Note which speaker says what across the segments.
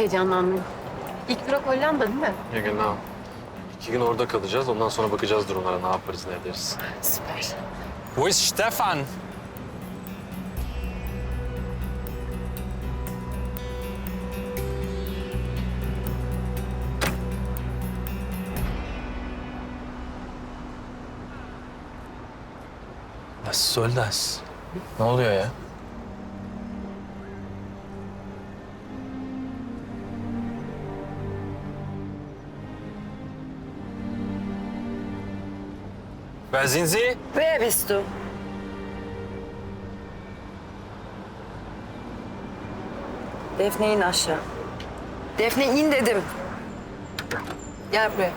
Speaker 1: heyecanlandım. İlk durak Hollanda değil mi?
Speaker 2: Ya genau. 2 gün orada kalacağız. Ondan sonra bakacağız durumlara. Ne yaparız, ne ederiz.
Speaker 1: Süper.
Speaker 3: Wo ist Stefan? Was soll das? Ne oluyor ya? Wer sind Sie?
Speaker 4: Wer bist du? Defne in aşağı. Defne in dedim. Gel buraya.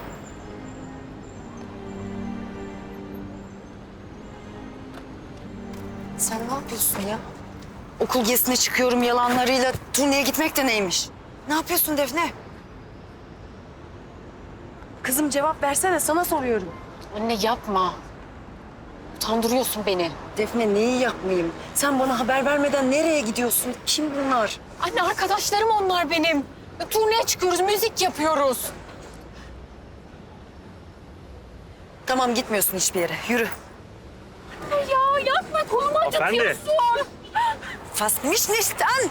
Speaker 4: Sen ne yapıyorsun ya? Okul gezisine çıkıyorum yalanlarıyla. Turneye gitmek de neymiş? Ne yapıyorsun Defne? Kızım cevap versene, sana soruyorum.
Speaker 1: Anne yapma. Utandırıyorsun beni.
Speaker 4: Defne neyi yapmayayım? Sen bana haber vermeden nereye gidiyorsun? Kim bunlar?
Speaker 1: Anne arkadaşlarım onlar benim. Turneye çıkıyoruz, müzik yapıyoruz.
Speaker 4: Tamam gitmiyorsun hiçbir yere. Yürü.
Speaker 1: Ya yapma, kolumu acıtıyorsun.
Speaker 4: Was mich nicht an!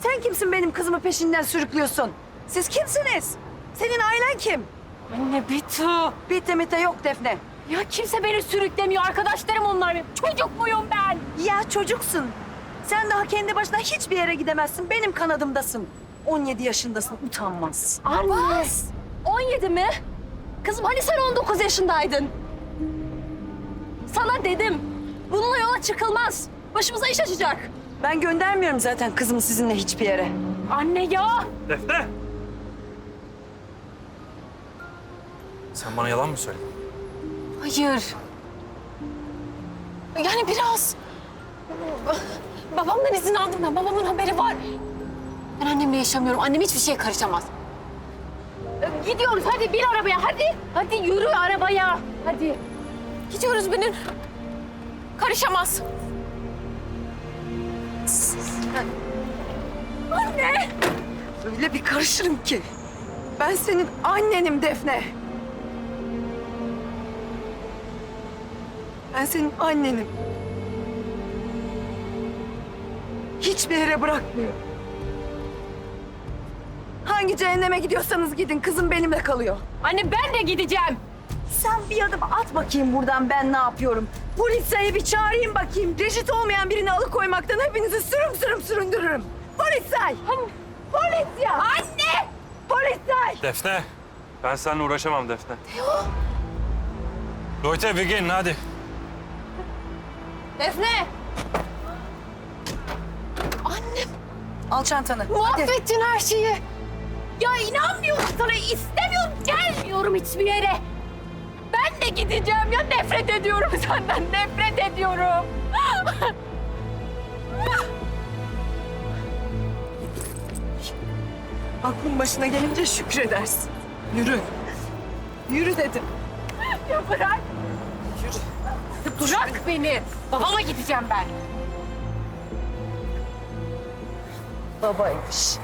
Speaker 4: Sen kimsin benim kızımı peşinden sürüklüyorsun? Siz kimsiniz? Senin ailen kim?
Speaker 1: Anne bitti.
Speaker 4: Bitti mitte yok Defne.
Speaker 1: Ya kimse beni sürüklemiyor. Arkadaşlarım onlar benim. Çocuk muyum ben?
Speaker 4: Ya çocuksun. Sen daha kendi başına hiçbir yere gidemezsin. Benim kanadımdasın. 17 yaşındasın, utanmaz.
Speaker 1: Anne.
Speaker 5: 17 mi? Kızım hani sen 19 yaşındaydın? Sana dedim. Bununla yola çıkılmaz. Başımıza iş açacak.
Speaker 4: Ben göndermiyorum zaten kızımı sizinle hiçbir yere.
Speaker 1: Anne ya.
Speaker 3: Defne! Sen bana yalan mı söyledin?
Speaker 1: Hayır. Yani biraz. Babamdan izin aldım ben. Babamın haberi var. Ben annemle yaşamıyorum. Annem hiçbir şeye karışamaz. Gidiyoruz. Hadi bin arabaya. Hadi. Hadi yürü arabaya. Hadi. Gidiyoruz binin. Karışamaz. Anne.
Speaker 4: Öyle bir karışırım ki. Ben senin annenim Defne. Ben senin annenim. Hiçbir yere bırakmıyorum. Hangi cehenneme gidiyorsanız gidin. Kızım benimle kalıyor.
Speaker 1: Anne ben de gideceğim.
Speaker 4: Sen bir adım at bakayım buradan, ben ne yapıyorum? Polisayı bir çağırayım bakayım. Reşit olmayan birini alıkoymaktan hepinizi sürüm süründürürüm. Polisay! Polis ya! Anne! Polisay!
Speaker 3: Defne! Ben seninle uğraşamam Defne. Leute, wir gehen, hadi.
Speaker 1: Defne. Annem.
Speaker 4: Al çantanı.
Speaker 1: Mahvettin her şeyi. Ya inanmıyorum sana. İstemiyorum. Gelmiyorum hiçbir yere. Ben de gideceğim ya. Nefret ediyorum senden. Nefret ediyorum.
Speaker 4: Aklın başına gelince şükredersin. Yürü. Yürü dedim.
Speaker 1: Ya bırak. Bırak beni. Babama gideceğim ben.
Speaker 4: Babaymış.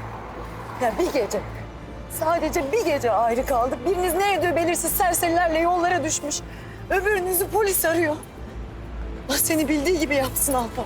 Speaker 4: Ya bir gece, sadece bir gece ayrı kaldık. Biriniz ne ediyor belirsiz serserilerle yollara düşmüş. Öbürünüzü polis arıyor. Allah seni bildiği gibi yapsın Alpan.